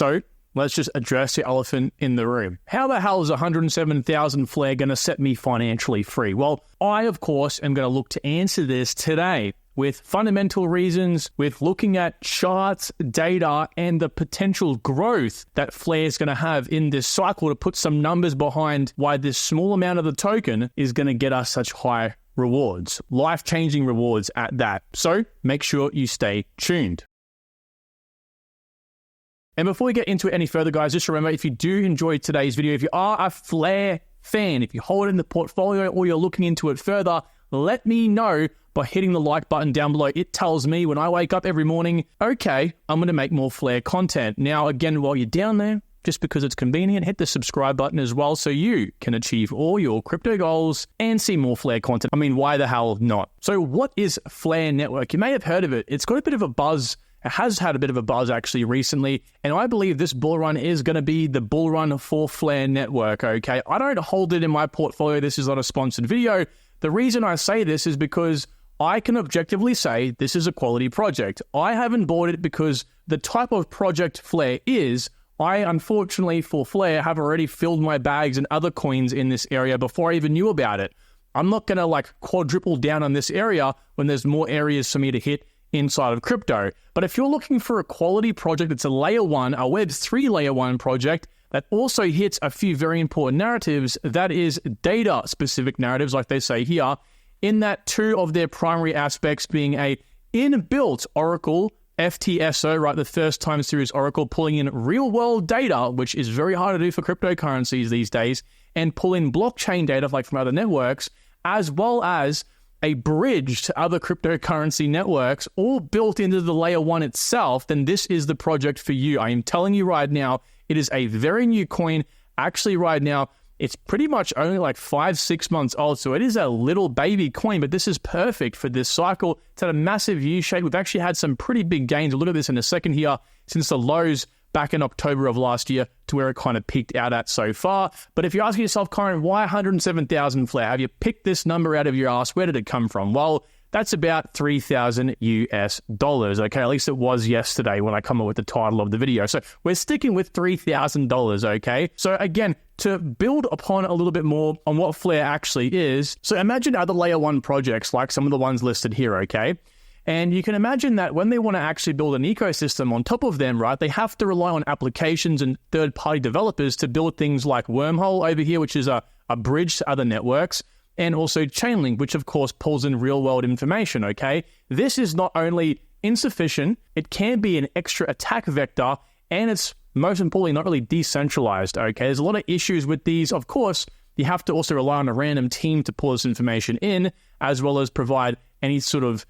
So let's just address the elephant in the room. How the hell is 107,000 Flare going to set me financially free? Well, I, of course, am going to look to answer this today with fundamental reasons, with looking at charts, data, and the potential growth that Flare is going to have in this cycle to put some numbers behind why this small amount of the token is going to get us such high rewards, life-changing rewards at that. So make sure you stay tuned. And before we get into it any further, guys, just remember, if you do enjoy today's video, if you are a Flare fan, if you hold it in the portfolio or you're looking into it further, let me know by hitting the like button down below. It tells me when I wake up every morning, okay, I'm going to make more Flare content. Now, again, while you're down there, just because it's convenient, hit the subscribe button as well so you can achieve all your crypto goals and see more Flare content. I mean, why the hell not? So what is Flare Network? You may have heard of it. It's got a bit of a buzz. It has had a bit of a buzz actually recently, and I believe this bull run is going to be the bull run for Flare Network, okay? I don't hold it in my portfolio. This is not a sponsored video. The reason I say this is because I can objectively say this is a quality project. I haven't bought it because the type of project Flare is, I unfortunately for Flare have already filled my bags and other coins in this area before I even knew about it. I'm not going to quadruple down on this area when there's more areas for me to hit inside of crypto. But if you're looking for a quality project, it's a layer one, a Web3 layer one project that also hits a few very important narratives, that is data specific narratives, like they say here, in that two of their primary aspects being a inbuilt Oracle FTSO, right, the first time series Oracle, pulling in real world data, which is very hard to do for cryptocurrencies these days, and pull in blockchain data like from other networks, as well as a bridge to other cryptocurrency networks, all built into the layer one itself, then this is the project for you. I am telling you right now, it is a very new coin. Actually, right now, it's pretty much only 5-6 months old, so it is a little baby coin, but this is perfect for this cycle. It's had a massive U-shape. We've actually had some pretty big gains. We'll look at this in a second here, since the lows back in October of last year to where it kind of peaked out at so far. But if you're asking yourself, Kyron, why 107,000 Flare? Have you picked this number out of your ass? Where did it come from? Well, that's about $3,000 US, okay? At least it was yesterday when I come up with the title of the video. So we're sticking with $3,000, okay? So again, to build upon a little bit more on what Flare actually is, so imagine other layer one projects like some of the ones listed here, okay? And you can imagine that when they want to actually build an ecosystem on top of them, right, they have to rely on applications and third-party developers to build things like Wormhole over here, which is a bridge to other networks, and also Chainlink, which of course pulls in real-world information, okay? This is not only insufficient, it can be an extra attack vector, and it's most importantly not really decentralized, okay? There's a lot of issues with these. Of course, you have to also rely on a random team to pull this information in, as well as provide any sort of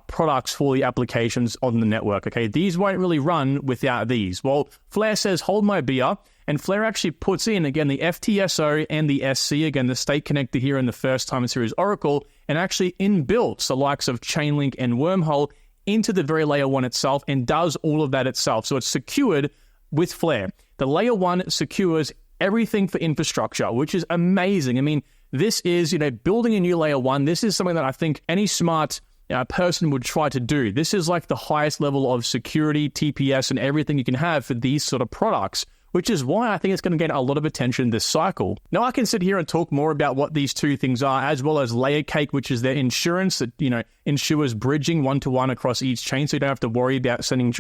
products for the applications on the network, okay? These won't really run without these. Well, Flare says, hold my beer, and Flare actually puts in, again, the FTSO and the SC, again, the state connector here in the first time series Oracle, and actually inbuilt the likes of Chainlink and Wormhole into the very layer one itself and does all of that itself. So it's secured with Flare. The layer one secures everything for infrastructure, which is amazing. I mean, this is, building a new layer one. This is something that I think any smart person would try to do. This is like the highest level of security, TPS, and everything you can have for these sort of products, which is why I think it's going to get a lot of attention this cycle. Now, I can sit here and talk more about what these two things are, as well as Layer Cake, which is their insurance that, ensures bridging one-to-one across each chain, so you don't have to worry about sending,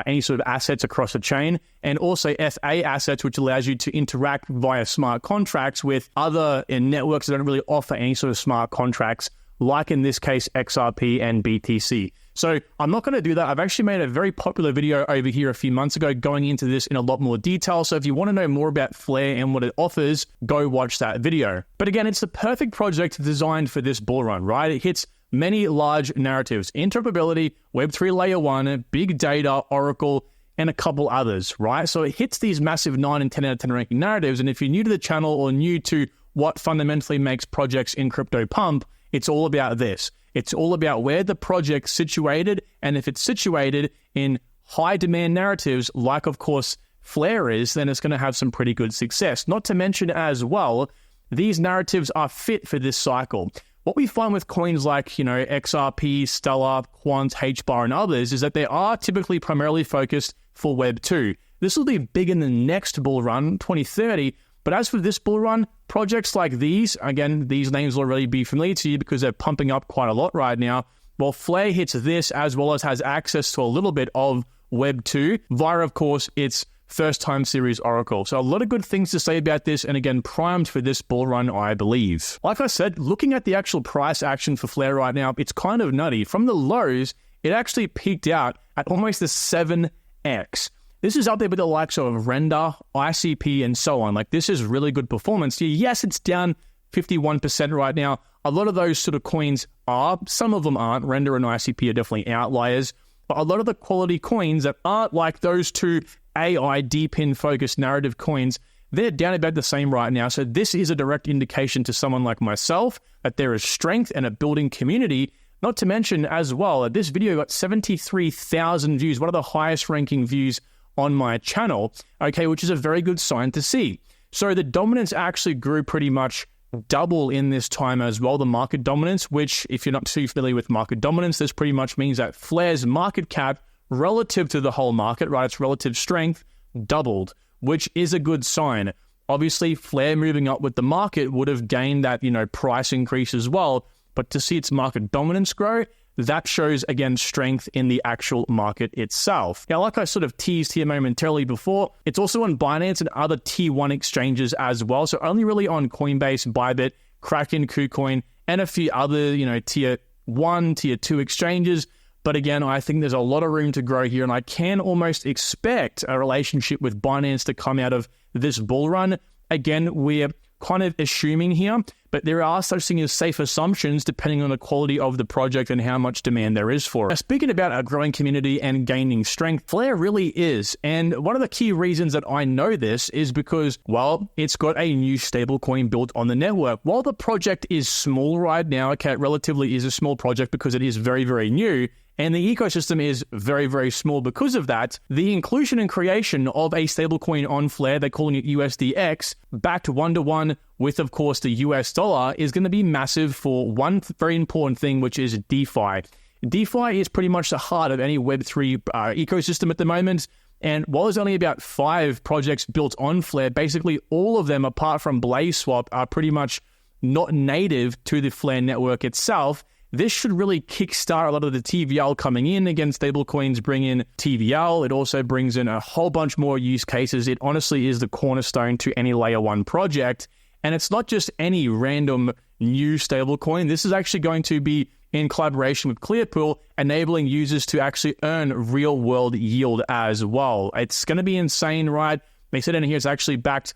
any sort of assets across a chain, and also FA assets, which allows you to interact via smart contracts with other networks that don't really offer any sort of smart contracts, like in this case, XRP and BTC. So I'm not going to do that. I've actually made a very popular video over here a few months ago going into this in a lot more detail. So if you want to know more about Flare and what it offers, go watch that video. But again, it's the perfect project designed for this bull run, right? It hits many large narratives: interoperability, Web3 layer one, big data, Oracle, and a couple others, right? So it hits these massive 9 and 10 out of 10 ranking narratives. And if you're new to the channel or new to what fundamentally makes projects in crypto pump, it's all about this. It's all about where the project's situated, and if it's situated in high demand narratives, like of course Flare is, then it's going to have some pretty good success. Not to mention as well, these narratives are fit for this cycle. What we find with coins like, XRP, Stellar, Quant, HBAR, and others is that they are typically primarily focused for Web 2. This will be big in the next bull run, 2030. But as for this bull run, projects like these, again, these names will already be familiar to you because they're pumping up quite a lot right now. Well, Flare hits this as well as has access to a little bit of Web 2 via, of course, its first time series Oracle. So a lot of good things to say about this, and again, primed for this bull run, I believe. Like I said, looking at the actual price action for Flare right now, it's kind of nutty. From the lows, it actually peaked out at almost the 7x. This is up there with the likes of Render, ICP, and so on. Like, this is really good performance. Yes, it's down 51% right now. A lot of those sort of coins are, some of them aren't. Render and ICP are definitely outliers. But a lot of the quality coins that aren't like those two AI deep-in focused narrative coins, they're down about the same right now. So this is a direct indication to someone like myself that there is strength and a building community. Not to mention as well, that this video got 73,000 views, one of the highest ranking views on my channel, okay, which is a very good sign to see. So the dominance actually grew pretty much double in this time as well, the market dominance, which if you're not too familiar with market dominance, this pretty much means that Flare's market cap relative to the whole market, right, its relative strength doubled, which is a good sign. Obviously, Flare moving up with the market would have gained that, price increase as well, but to see its market dominance grow, that shows, again, strength in the actual market itself. Now, like I sort of teased here momentarily before, it's also on Binance and other tier 1 exchanges as well. So only really on Coinbase, Bybit, Kraken, KuCoin, and a few other, tier 1, tier 2 exchanges. But again, I think there's a lot of room to grow here, and I can almost expect a relationship with Binance to come out of this bull run. Again, we're kind of assuming here, but there are such things as safe assumptions depending on the quality of the project and how much demand there is for it. Now, speaking about a growing community and gaining strength, Flare really is. And one of the key reasons that I know this is because, well, it's got a new stablecoin built on the network. While the project is small right now, okay, it relatively is a small project because it is very, very new, and the ecosystem is very, very small because of that, the inclusion and creation of a stablecoin on Flare, they're calling it USDX, backed one-to-one with, of course, the US dollar, is going to be massive for one very important thing, which is DeFi. DeFi is pretty much the heart of any Web3 ecosystem at the moment. And while there's only about 5 projects built on Flare, basically all of them, apart from BlazeSwap, are pretty much not native to the Flare network itself. This should really kickstart a lot of the TVL coming in. Again, stablecoins bring in TVL. It also brings in a whole bunch more use cases. It honestly is the cornerstone to any layer 1 project. And it's not just any random new stablecoin. This is actually going to be in collaboration with Clearpool, enabling users to actually earn real world yield as well. It's going to be insane, right? They said in here it's actually backed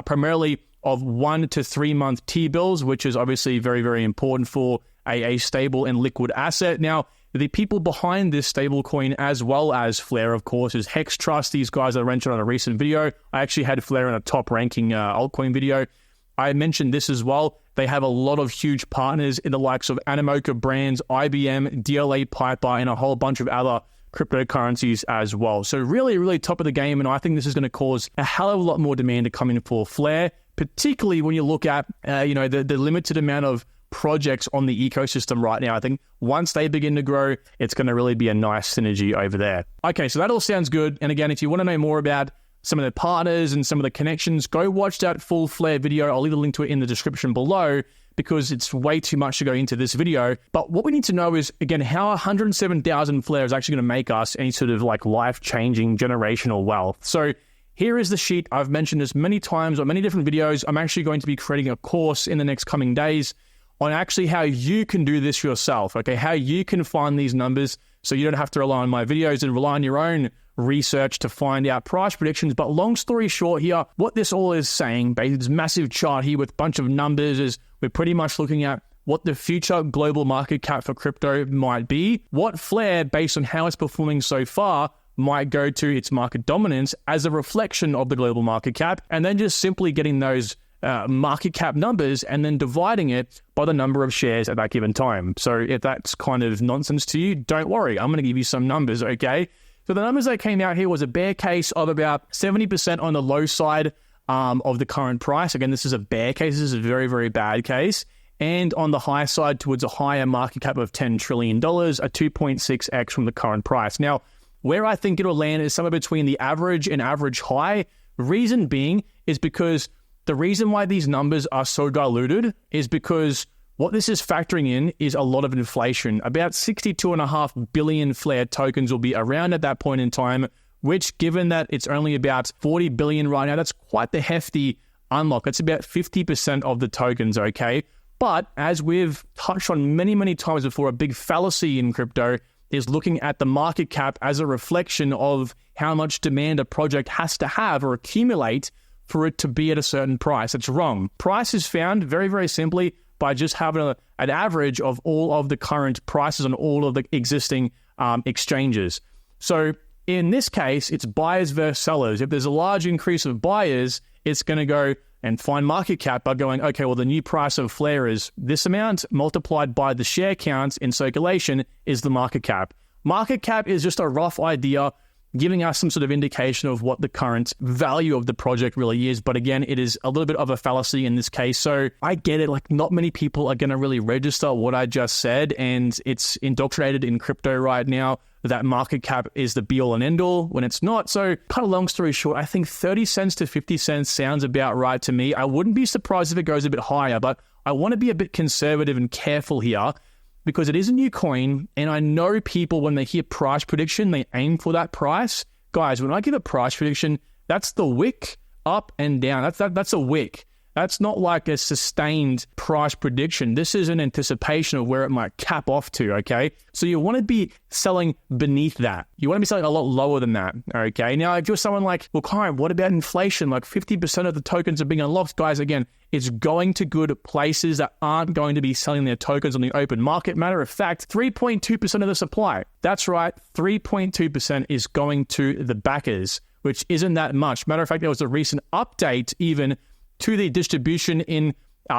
primarily of 1 to 3 month T-bills, which is obviously very, very important for a stable and liquid asset. Now, the people behind this stablecoin, as well as Flare, of course, is Hex Trust. These guys I mentioned on a recent video. I actually had Flare in a top ranking altcoin video. I mentioned this as well. They have a lot of huge partners in the likes of Animoca Brands, IBM, DLA Piper, and a whole bunch of other cryptocurrencies as well. So really, really top of the game, and I think this is going to cause a hell of a lot more demand to come in for Flare, particularly when you look at the limited amount of projects on the ecosystem right now. I think once they begin to grow, it's going to really be a nice synergy over there. Okay, so that all sounds good. And again, if you want to know more about some of the partners and some of the connections, go watch that full Flare video. I'll leave a link to it in the description below because it's way too much to go into this video. But what we need to know is, again, how 107,000 Flare is actually going to make us any sort of like life-changing generational wealth. So here is the sheet. I've mentioned this many times on many different videos. I'm actually going to be creating a course in the next coming days on actually how you can do this yourself, okay? How you can find these numbers so you don't have to rely on my videos and rely on your own research to find out price predictions. But long story short here, what this all is saying, basically this massive chart here with a bunch of numbers, is we're pretty much looking at what the future global market cap for crypto might be, what Flare, based on how it's performing so far, might go to its market dominance as a reflection of the global market cap, and then just simply getting those market cap numbers and then dividing it by the number of shares at that given time. So if that's kind of nonsense to you, don't worry. I'm going to give you some numbers, okay? So the numbers that came out here was a bear case of about 70% on the low side of the current price. Again, this is a bear case. This is a very, very bad case. And on the high side towards a higher market cap of $10 trillion, a 2.6x from the current price. Now, Where I think it'll land is somewhere between the average and average high. Reason being is because the reason why these numbers are so diluted is because what this is factoring in is a lot of inflation. About 62.5 billion Flare tokens will be around at that point in time, which, given that it's only about 40 billion right now, that's quite the hefty unlock. It's about 50% of the tokens, okay? But as we've touched on many, many times before, a big fallacy in crypto is looking at the market cap as a reflection of how much demand a project has to have or accumulate for it to be at a certain price. It's wrong. Price is found very, very simply by just having an average of all of the current prices on all of the existing exchanges. So in this case, it's buyers versus sellers. If there's a large increase of buyers, it's going to go and find market cap by going, okay, well, the new price of Flare is this amount multiplied by the share counts in circulation is the market cap. Market cap is just a rough idea giving us some sort of indication of what the current value of the project really is. But again, it is a little bit of a fallacy in this case. So I get it. Like, not many people are going to really register what I just said. And it's indoctrinated in crypto right now that market cap is the be all and end all when it's not. So cut a long story short, I think 30 cents to 50 cents sounds about right to me. I wouldn't be surprised if it goes a bit higher, but I want to be a bit conservative and careful here, because it is a new coin, and I know people, when they hear price prediction, they aim for that price. Guys, when I give a price prediction, that's the wick up and down. That's a wick. That's not like a sustained price prediction. This is an anticipation of where it might cap off to, okay? So you want to be selling beneath that. You want to be selling a lot lower than that, okay? Now, if you're someone like, well, Kyle, what about inflation? Like 50% of the tokens are being unlocked. Guys, again, it's going to good places that aren't going to be selling their tokens on the open market. Matter of fact, 3.2% of the supply. That's right, 3.2% is going to the backers, which isn't that much. Matter of fact, there was a recent update even to the distribution in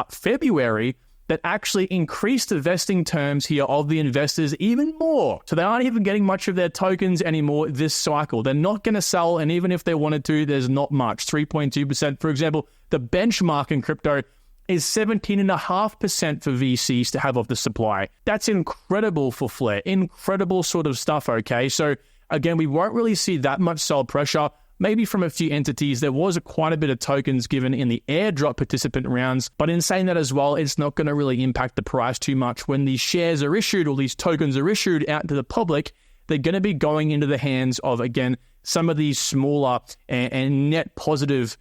February that actually increased the vesting terms here of the investors even more. So they aren't even getting much of their tokens anymore this cycle. They're not going to sell, and even if they wanted to, there's not much. 3.2%. For example, the benchmark in crypto is 17.5% for VCs to have of the supply. That's incredible for Flare. Incredible sort of stuff, okay? So again, we won't really see that much sell pressure. Maybe from a few entities. There was quite a bit of tokens given in the airdrop participant rounds, but in saying that as well, it's not going to really impact the price too much. When these shares are issued or these tokens are issued out to the public, they're going to be going into the hands of, again, some of these smaller and net positive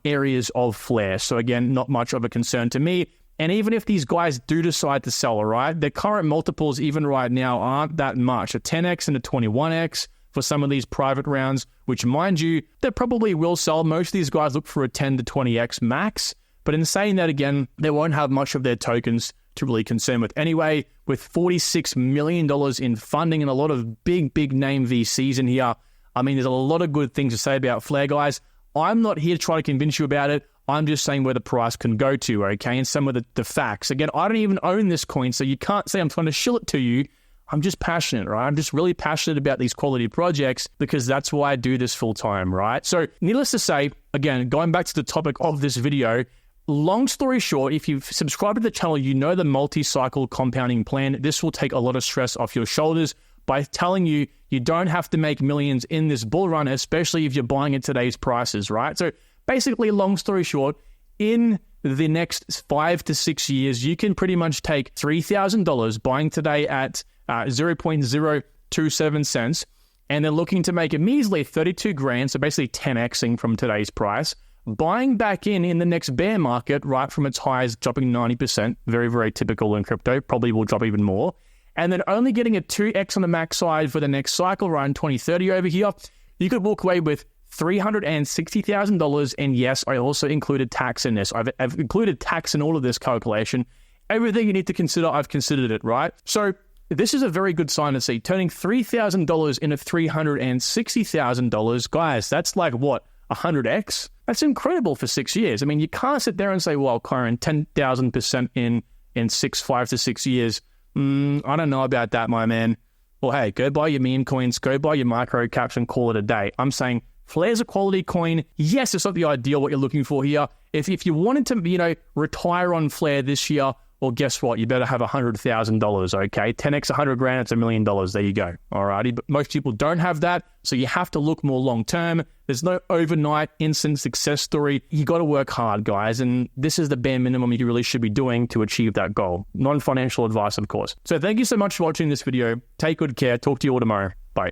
areas of Flare. So again, not much of a concern to me. And even if these guys do decide to sell, all right, their current multiples even right now aren't that much. A 10x and a 21x. For some of these private rounds, which, mind you, they probably will sell. Most of these guys look for a 10 to 20x max. But in saying that, again, they won't have much of their tokens to really concern with anyway. With $46 million in funding and a lot of big name VCs in here, I mean, there's a lot of good things to say about Flare, guys. I'm not here to try to convince you about it. I'm just saying where the price can go to, okay, and some of the facts. Again, I don't even own this coin, so you can't say I'm trying to shill it to you. I'm just passionate, right? I'm just really passionate about these quality projects because that's why I do this full time, right? So needless to say, again, going back to the topic of this video, long story short, if you've subscribed to the channel, you know the multi-cycle compounding plan. This will take a lot of stress off your shoulders by telling you you don't have to make millions in this bull run, especially if you're buying at today's prices, right? So basically, long story short, in the next 5 to 6 years, you can pretty much take $3,000 buying today at 0.027 cents, and they're looking to make a measly 32 grand, so basically 10xing from today's price, buying back in the next bear market, right from its highs, dropping 90%, very, very typical in crypto, probably will drop even more, and then only getting a 2x on the max side for the next cycle, right in 2030 over here, you could walk away with $360,000, and yes, I also included tax in this. I've included tax in all of this calculation. Everything you need to consider, I've considered it, right? So this is a very good sign to see. Turning $3,000 into $360,000, guys, that's like what, 100x? That's incredible for 6 years. I mean, you can't sit there and say, well, Kyron, 10,000% in 5 to 6 years. I don't know about that, my man. Well, hey, go buy your meme coins, go buy your micro caps and call it a day. I'm saying Flare's a quality coin. Yes, it's not the ideal what you're looking for here. If you wanted to, retire on Flare this year, well, guess what? You better have $100,000, okay? 10x 100 grand, it's $1 million. There you go. Alrighty. But most people don't have that. So you have to look more long term. There's no overnight instant success story. You got to work hard, guys. And this is the bare minimum you really should be doing to achieve that goal. Non-financial advice, of course. So thank you so much for watching this video. Take good care. Talk to you all tomorrow. Bye.